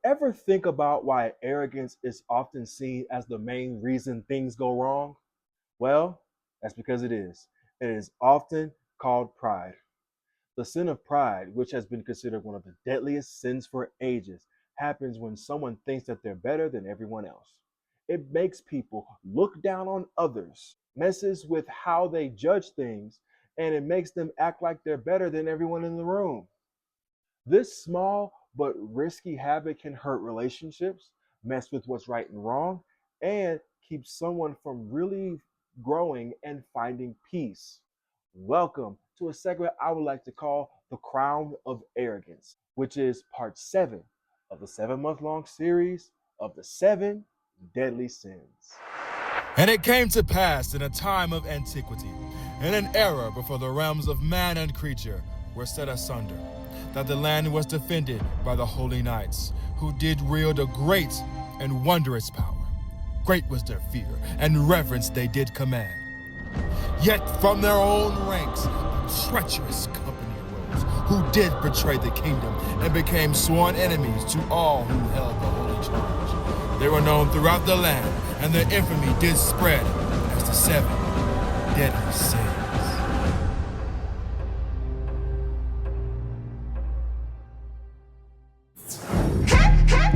Ever think about why arrogance is often seen as the main reason things go wrong? Well, that's because it is. It is often called pride. The sin of pride, which has been considered one of the deadliest sins for ages, happens when someone thinks that they're better than everyone else. It makes people look down on others, messes with how they judge things, and it makes them act like they're better than everyone in the room. This small but risky habit can hurt relationships, mess with what's right and wrong, and keep someone from really growing and finding peace. Welcome to a segment I would like to call The Crown of Arrogance, which is part 7 of the 7-month long series of the 7 Deadly Sins. And it came to pass in a time of antiquity, in an era before the realms of man and creature were set asunder, that the land was defended by the holy knights, who did wield a great and wondrous power. Great was their fear, and reverence they did command. Yet from their own ranks, a treacherous company arose, who did betray the kingdom, and became sworn enemies to all who held the holy charge. They were known throughout the land, and their infamy did spread as the 7 deadly sins.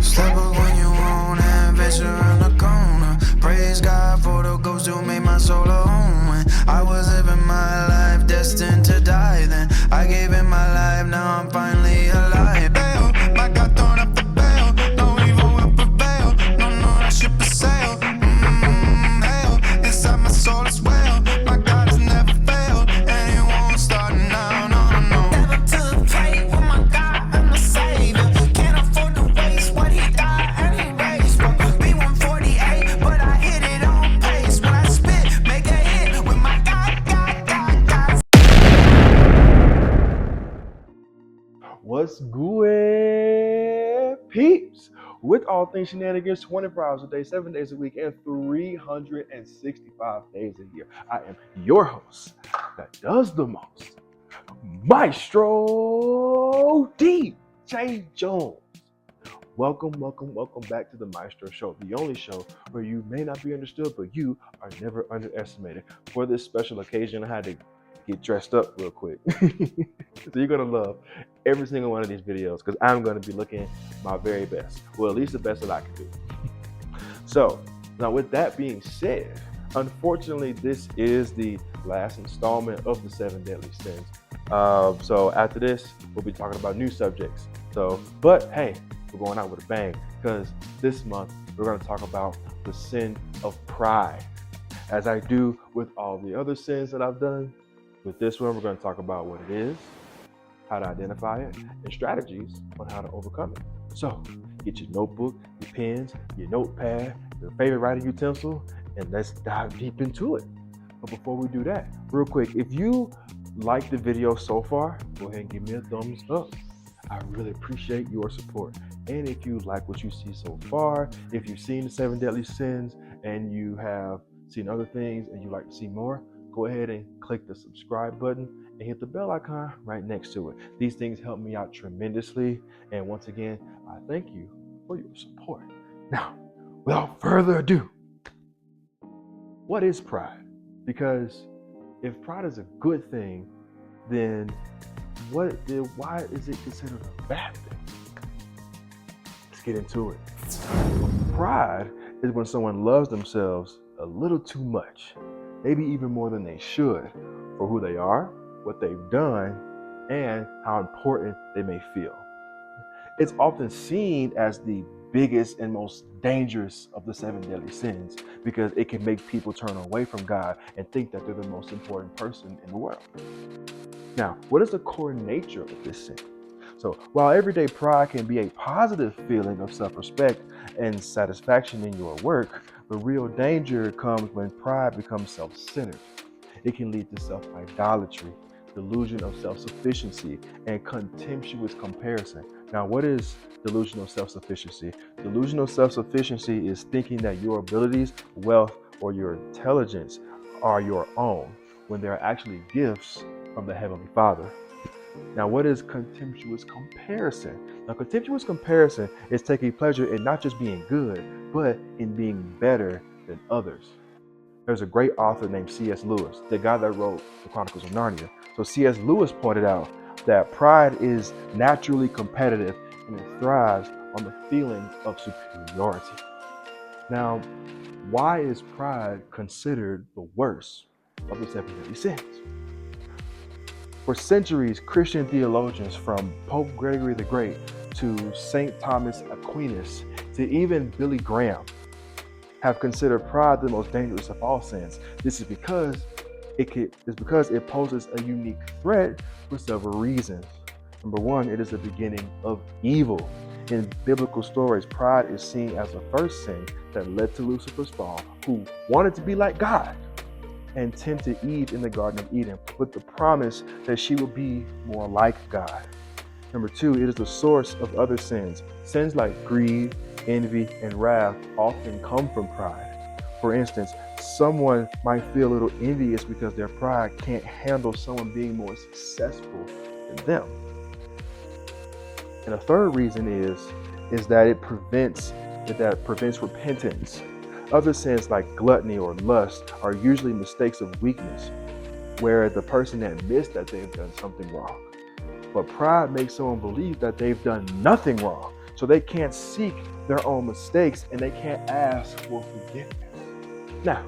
Step up when you want and venture in the corner. Praise God for the ghost who made my soul a home. When I was living my life destined to die, then I gave it my life, now I'm finally alive. Bail, my God throwing up the bail, no evil will prevail, no, that ship is sailed. Hell, inside my soul as well, my God has never failed, and he won't start now, no. Never to the plate with my God, I'm the savior. Can't afford to waste what he died and he raised from B148, but I hit it on pace. When I spit, make a hit with my God. What's good, peeps? With all things shenanigans, 24 hours a day, 7 days a week, and 365 days a year. I am your host that does the most, Maestro DJ Jones. Welcome back to the Maestro Show, the only show where you may not be understood, but you are never underestimated. For this special occasion, I had to get dressed up real quick. So you're gonna love every single one of these videos because I'm gonna be looking my very best. Well, at least the best that I can do. So now with that being said, unfortunately, this is the last installment of the 7 Deadly Sins. So after this, we'll be talking about new subjects. But hey, we're going out with a bang because this month we're going to talk about the sin of pride. As I do with all the other sins that I've done, with this one, we're going to talk about what it is, how to identify it, and strategies on how to overcome it. So get your notebook, your pens, your notepad, your favorite writing utensil, and let's dive deep into it. But before we do that, real quick, if you like the video so far, go ahead and give me a thumbs up. I really appreciate your support. And if you like what you see so far, if you've seen the 7 Deadly Sins and you have seen other things and you'd like to see more, go ahead and click the subscribe button and hit the bell icon right next to it. These things help me out tremendously. And once again, I thank you for your support. Now, without further ado, what is pride? Because if pride is a good thing, then why is it considered a bad thing? Let's get into it. Pride is when someone loves themselves a little too much, maybe even more than they should, for who they are, what they've done, and how important they may feel. It's often seen as the biggest and most dangerous of the 7 deadly sins because it can make people turn away from God and think that they're the most important person in the world. Now, what is the core nature of this sin? So while everyday pride can be a positive feeling of self-respect and satisfaction in your work, the real danger comes when pride becomes self-centered. It can lead to self-idolatry, delusion of self-sufficiency, and contemptuous comparison. Now, what is delusional self-sufficiency? Delusional self-sufficiency is thinking that your abilities, wealth, or your intelligence are your own when they are actually gifts from the Heavenly Father. Now, what is contemptuous comparison? Now, contemptuous comparison is taking pleasure in not just being good, but in being better than others. There's a great author named C.S. Lewis, the guy that wrote the Chronicles of Narnia. So C.S. Lewis pointed out that pride is naturally competitive and it thrives on the feeling of superiority. Now, why is pride considered the worst of the seven deadly sins? For centuries, Christian theologians from Pope Gregory the Great to St. Thomas Aquinas to even Billy Graham have considered pride the most dangerous of all sins. This is because it poses a unique threat for several reasons. Number one, it is the beginning of evil. In biblical stories, pride is seen as the first sin that led to Lucifer's fall, who wanted to be like God and tempted Eve in the Garden of Eden with the promise that she would be more like God. Number two, it is the source of other sins. Sins like greed, envy, and wrath often come from pride. For instance, someone might feel a little envious because their pride can't handle someone being more successful than them. And a third reason is that it prevents repentance. Other sins like gluttony or lust are usually mistakes of weakness, where the person admits that they've done something wrong. But pride makes someone believe that they've done nothing wrong, so they can't seek their own mistakes and they can't ask for forgiveness. Now,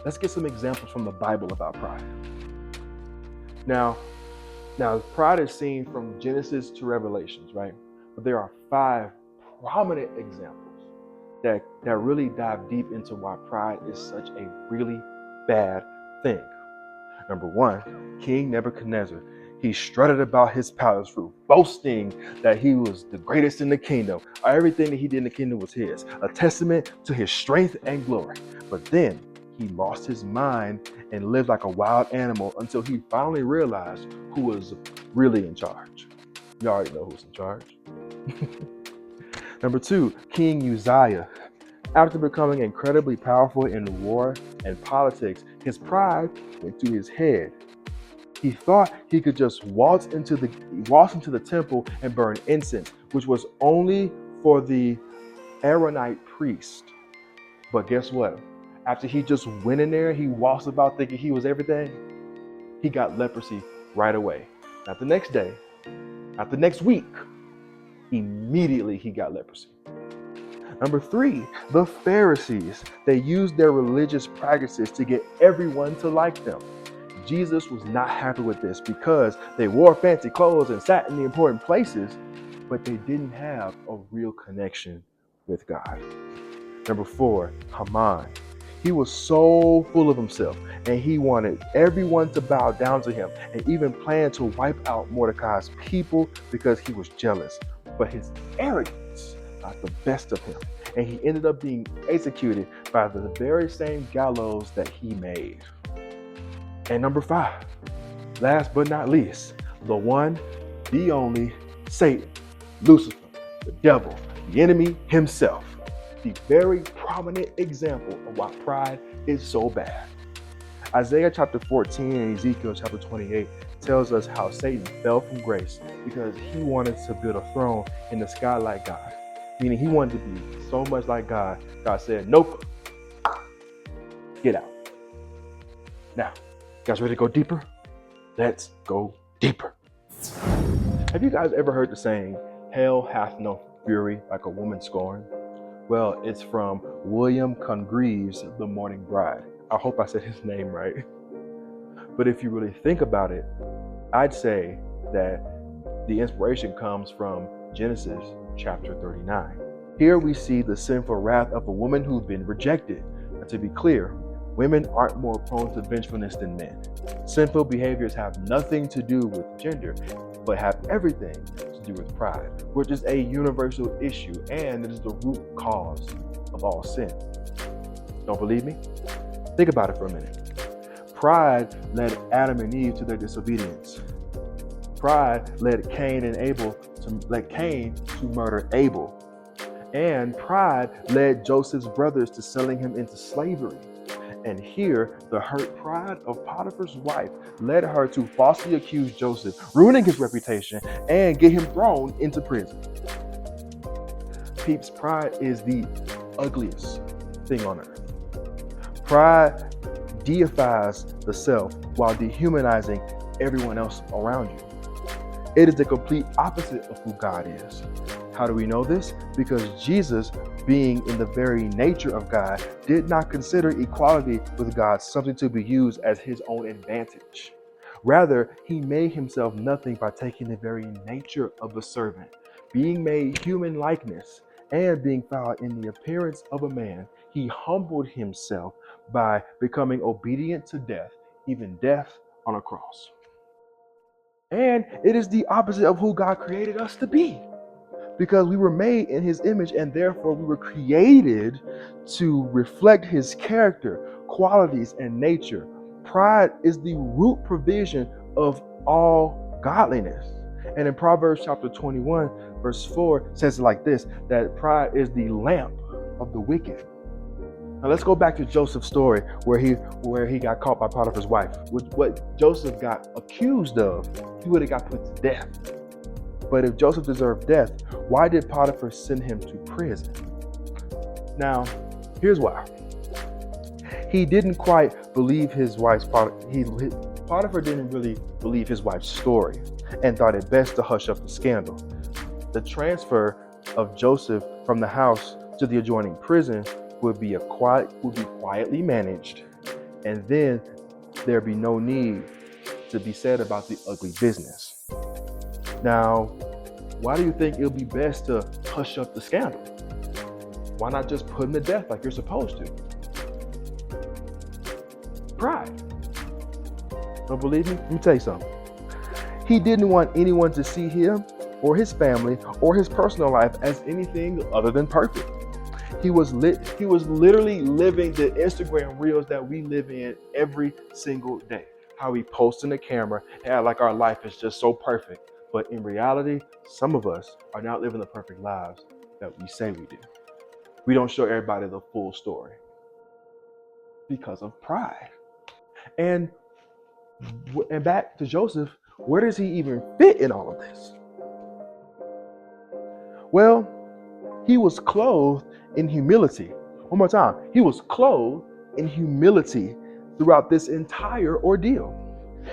let's get some examples from the Bible about pride. Now, pride is seen from Genesis to Revelations, right? But there are 5 prominent examples that really dive deep into why pride is such a really bad thing. Number 1, King Nebuchadnezzar. He strutted about his palace roof, boasting that he was the greatest in the kingdom. Everything that he did in the kingdom was his, a testament to his strength and glory. But then he lost his mind and lived like a wild animal until he finally realized who was really in charge. You already know who's in charge. Number 2, King Uzziah. After becoming incredibly powerful in war and politics, his pride went to his head. He thought he could just waltz into the temple and burn incense, which was only for the Aaronite priest. But guess what? After he just went in there, he waltzed about thinking he was everything. He got leprosy right away. Not the next day, not the next week. Immediately he got leprosy. Number 3, the Pharisees. They used their religious practices to get everyone to like them. Jesus was not happy with this because they wore fancy clothes and sat in the important places, but they didn't have a real connection with God. Number 4, Haman. He was so full of himself and he wanted everyone to bow down to him and even planned to wipe out Mordecai's people because he was jealous. But his arrogance got the best of him and he ended up being executed by the very same gallows that he made. And number 5, last but not least, the one, the only, Satan, Lucifer, the devil, the enemy himself. The very prominent example of why pride is so bad. Isaiah chapter 14 and Ezekiel chapter 28 tells us how Satan fell from grace because he wanted to build a throne in the sky like God. Meaning he wanted to be so much like God. God said, nope, get out. Now, you guys ready to go deeper? Let's go deeper. Have you guys ever heard the saying, hell hath no fury like a woman scorned? Well, it's from William Congreve's The Morning Bride. I hope I said his name right. But if you really think about it, I'd say that the inspiration comes from Genesis chapter 39. Here we see the sinful wrath of a woman who's been rejected. And to be clear, women aren't more prone to vengefulness than men. Sinful behaviors have nothing to do with gender, but have everything to do with pride, which is a universal issue and it is the root cause of all sin. Don't believe me? Think about it for a minute. Pride led Adam and Eve to their disobedience. Pride led Cain to murder Abel. And pride led Joseph's brothers to selling him into slavery. And here, the hurt pride of Potiphar's wife led her to falsely accuse Joseph, ruining his reputation and get him thrown into prison. Peeps, pride is the ugliest thing on earth. Pride deifies the self while dehumanizing everyone else around you. It is the complete opposite of who God is. How do we know this? Because Jesus, being in the very nature of God, did not consider equality with God something to be used as his own advantage. Rather, he made himself nothing by taking the very nature of a servant, being made human likeness, and being found in the appearance of a man. He humbled himself by becoming obedient to death, even death on a cross. And it is the opposite of who God created us to be, because we were made in his image and therefore we were created to reflect his character, qualities, and nature. Pride is the root provision of all godliness. And in Proverbs chapter 21, verse 4 says it like this, that pride is the lamp of the wicked. Now let's go back to Joseph's story where he got caught by Potiphar's wife. With what Joseph got accused of, he would have got put to death. But if Joseph deserved death, why did Potiphar send him to prison? Now, here's why. He didn't quite believe his wife's Potiphar didn't really believe his wife's story and thought it best to hush up the scandal. The transfer of Joseph from the house to the adjoining prison would be quietly managed, and then there'd be no need to be said about the ugly business. Now, why do you think it'll be best to hush up the scandal? Why not just put him to death like you're supposed to? Pride. Don't believe me? Let me tell you something. He didn't want anyone to see him or his family or his personal life as anything other than perfect. He was literally living the Instagram reels that we live in every single day. How we post in the camera and act like our life is just so perfect. But in reality, some of us are not living the perfect lives that we say we do. We don't show everybody the full story because of pride. And back to Joseph, where does he even fit in all of this? Well, he was clothed in humility. One more time. He was clothed in humility throughout this entire ordeal.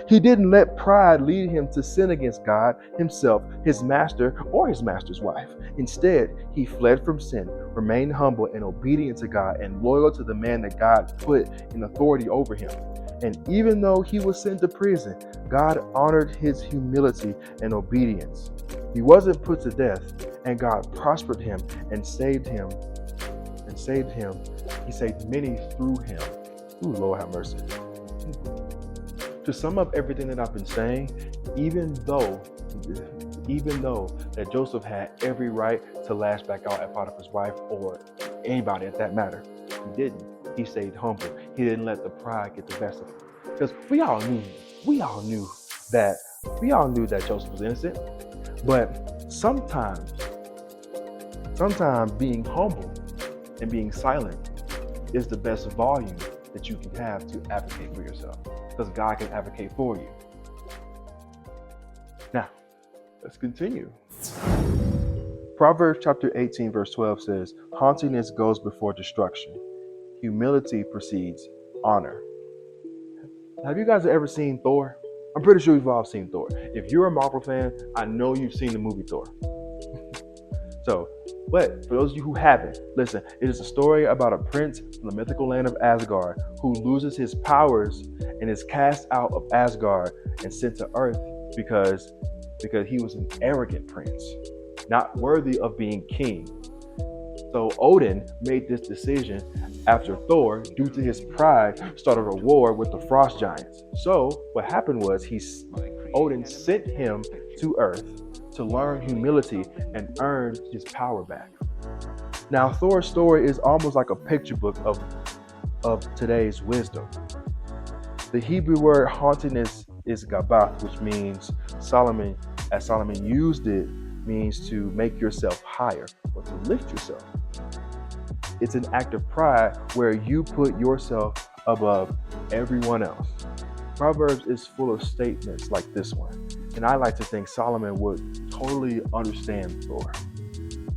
He didn't let pride lead him to sin against God, himself, his master, or his master's wife. Instead, he fled from sin, remained humble and obedient to God, and loyal to the man that God put in authority over him. And even though he was sent to prison, God honored his humility and obedience. He wasn't put to death, and God prospered him and saved him. He saved many through him. Ooh, Lord have mercy. To sum up everything that I've been saying, even though that Joseph had every right to lash back out at Potiphar's wife or anybody at that matter, he didn't. He stayed humble. He didn't let the pride get the best of him. Because we all knew that Joseph was innocent. But sometimes being humble and being silent is the best volume that you can have to advocate for yourself, because God can advocate for you. Now, let's continue. Proverbs chapter 18, verse 12 says, "Haughtiness goes before destruction. Humility precedes honor." Have you guys ever seen Thor? I'm pretty sure we've all seen Thor. If you're a Marvel fan, I know you've seen the movie Thor. But for those of you who haven't, listen, it is a story about a prince from the mythical land of Asgard who loses his powers and is cast out of Asgard and sent to Earth because he was an arrogant prince, not worthy of being king. So Odin made this decision after Thor, due to his pride, started a war with the frost giants. So what happened was Odin sent him to Earth to learn humility and earn his power back. Now, Thor's story is almost like a picture book of today's wisdom. The Hebrew word haughtiness is gabath, which means Solomon used it, means to make yourself higher or to lift yourself. It's an act of pride where you put yourself above everyone else. Proverbs is full of statements like this one, and I like to think Solomon would totally understand Thor.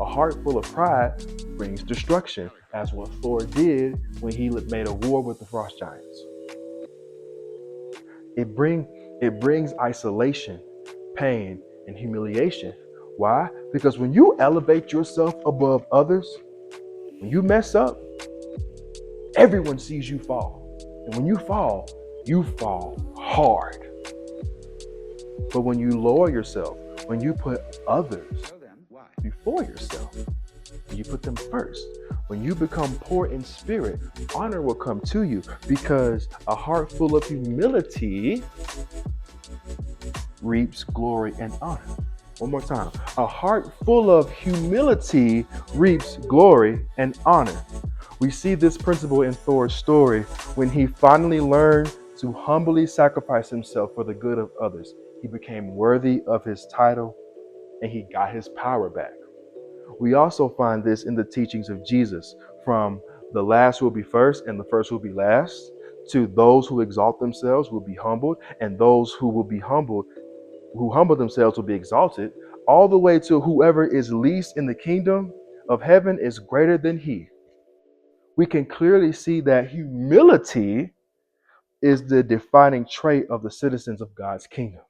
A heart full of pride brings destruction, as what Thor did when he made a war with the frost giants. It brings isolation, pain, and humiliation. Why? Because when you elevate yourself above others, when you mess up, everyone sees you fall. And when you fall hard. But when you lower yourself, when you put others before yourself, when you put them first, when you become poor in spirit, honor will come to you, because a heart full of humility reaps glory and honor. One more time. A heart full of humility reaps glory and honor. We see this principle in Thor's story when he finally learned to humbly sacrifice himself for the good of others. He became worthy of his title and he got his power back. We also find this in the teachings of Jesus, from the last will be first and the first will be last, to those who exalt themselves will be humbled, and those who humble themselves will be exalted, all the way to whoever is least in the kingdom of heaven is greater than he. We can clearly see that humility is the defining trait of the citizens of God's kingdom.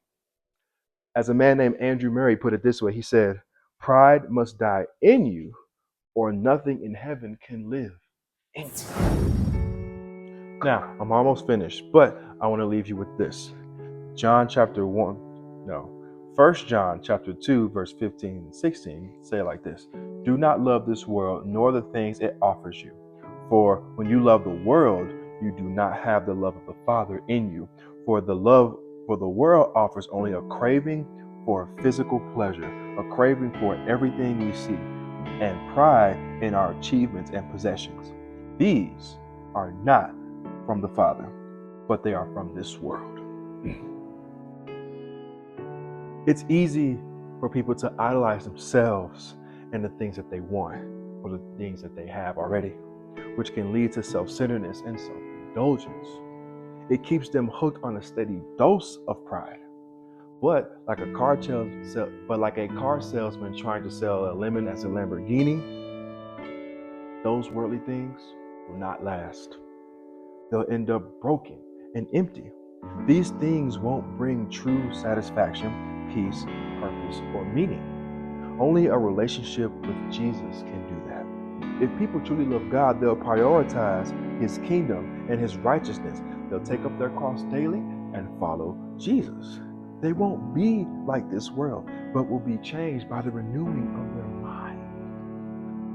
As a man named Andrew Murray put it this way, he said, "Pride must die in you, or nothing in heaven can live in you." Now, I'm almost finished, but I want to leave you with this. 1 John chapter 2, verse 15 and 16 say it like this: "Do not love this world, nor the things it offers you. For when you love the world, you do not have the love of the Father in you. For the world offers only a craving for physical pleasure, a craving for everything we see, and pride in our achievements and possessions. These are not from the Father, but they are from this world." It's easy for people to idolize themselves and the things that they want, or the things that they have already, which can lead to self-centeredness and self-indulgence. It keeps them hooked on a steady dose of pride. But like a car salesman trying to sell a lemon as a Lamborghini, those worldly things will not last. They'll end up broken and empty. These things won't bring true satisfaction, peace, purpose, or meaning. Only a relationship with Jesus can do that. If people truly love God, they'll prioritize his kingdom and his righteousness. They'll take up their cross daily and follow Jesus. They won't be like this world, but will be changed by the renewing of their mind.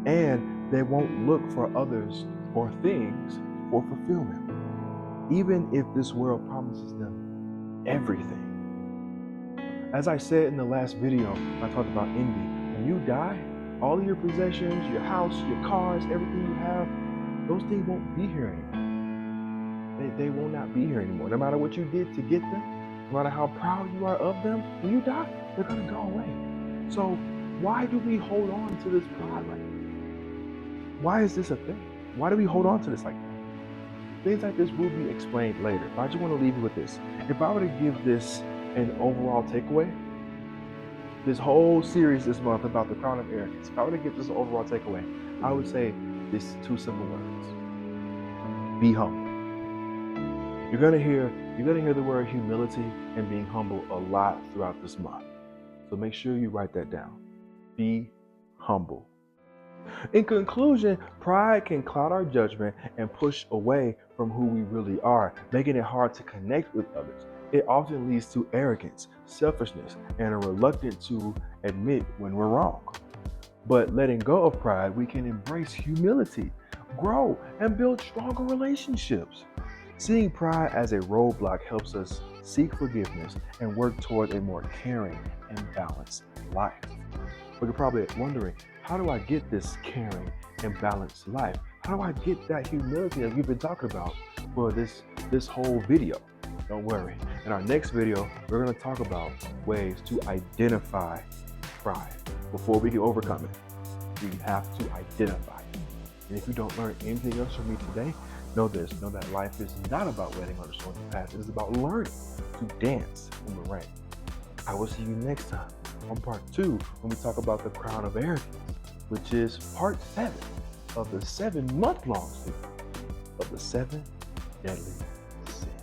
And they won't look for others or things for fulfillment, even if this world promises them everything. As I said in the last video, I talked about envy. When you die, all of your possessions, your house, your cars, everything you have, those things won't be here anymore. They will not be here anymore. No matter what you did to get them, no matter how proud you are of them, when you die, they're going to go away. So why do we hold on to this pride like that? Why is this a thing? Why do we hold on to this like that? Things like this will be explained later. But I just want to leave you with this. If I were to give this an overall takeaway, this whole series this month about the crown of arrogance, if I were to give this an overall takeaway, I would say these two simple words: be humble. You're gonna hear the word humility and being humble a lot throughout this month. So make sure you write that down. Be humble. In conclusion, pride can cloud our judgment and push away from who we really are, making it hard to connect with others. It often leads to arrogance, selfishness, and a reluctance to admit when we're wrong. But letting go of pride, we can embrace humility, grow, and build stronger relationships. Seeing pride as a roadblock helps us seek forgiveness and work toward a more caring and balanced life. But you're probably wondering, how do I get this caring and balanced life? How do I get that humility that we've been talking about for this whole video? Don't worry. In our next video, we're going to talk about ways to identify pride. Before we can overcome it, we have to identify it. And if you don't learn anything else from me today, Know this, know that life is not about waiting on the storms to pass. It is about learning to dance in the rain. I will see you next time on part 2 when we talk about the crown of arrogance, which is part 7 of the 7-month-long series of the 7 deadly sins.